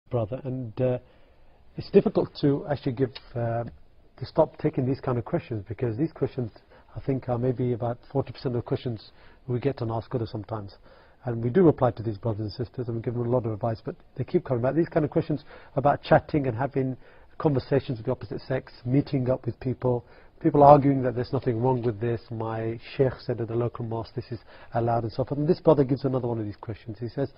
brother, and it's difficult to actually to stop taking these kind of questions, because these questions, I think, are maybe about 40% of the questions we get on Ask Others sometimes. And we do reply to these brothers and sisters, and we give them a lot of advice, but they keep coming back. These kind of questions about chatting and having conversations with the opposite sex, meeting up with people, people arguing that there's nothing wrong with this. My Sheikh said at the local mosque this is allowed and so forth. And this brother gives another one of these questions. He says,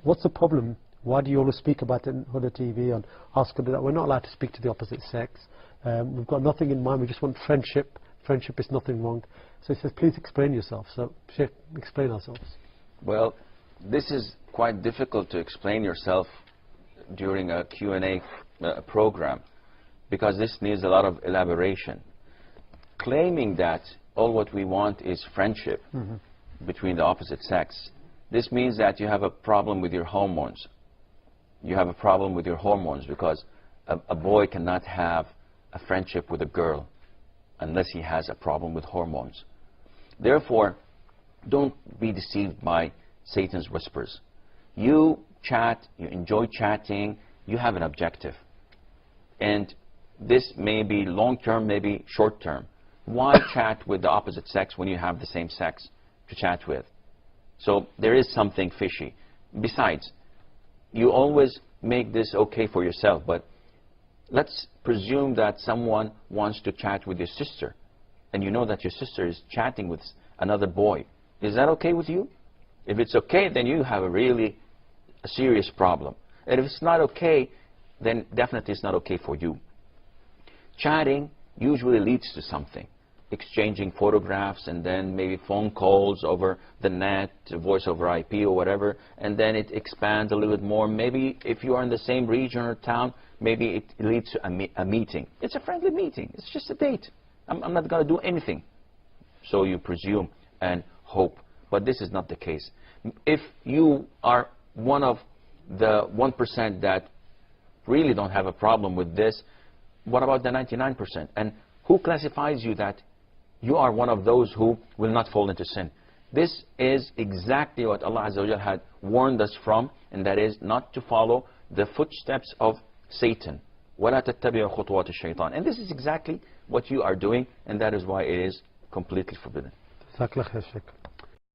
what's the problem? Why do you always speak about it on Huda TV and Ask Others that we're not allowed to speak to the opposite sex? We've got nothing in mind, we just want friendship. Friendship is nothing wrong. So he says, please explain yourself. So, Sheikh, explain ourselves. Well, this is quite difficult to explain yourself during a Q&A program, because this needs a lot of elaboration. Claiming that all what we want is friendship between the opposite sex, this means that you have a problem with your hormones. You have a problem with your hormones, because a boy cannot have a friendship with a girl unless he has a problem with hormones. Therefore, don't be deceived by Satan's whispers. You chat, you enjoy chatting, you have an objective. And this may be long-term, maybe short-term. Why chat with the opposite sex when you have the same sex to chat with? So there is something fishy. Besides, you always make this okay for yourself, but let's presume that someone wants to chat with your sister, and you know that your sister is chatting with another boy. Is that okay with you? If it's okay, then you have a serious problem. And if it's not okay, then definitely it's not okay for you. Chatting usually leads to something. Exchanging photographs, and then maybe phone calls over the net, voice over IP or whatever, and then it expands a little bit more. Maybe if you are in the same region or town, maybe it leads to a meeting. It's a friendly meeting. It's just a date. I'm not going to do anything. So you presume and hope. But this is not the case. If you are one of the 1% that really don't have a problem with this, what about the 99%? And who classifies you that you are one of those who will not fall into sin? This is exactly what Allah Azza wa Jal had warned us from, and that is not to follow the footsteps of Satan. وَلَا تَتَّبِعُوا خُطُوَاتِ الشَّيْطَانِ. And this is exactly what you are doing, and that is why it is completely forbidden. جزاك الله خير شيخ.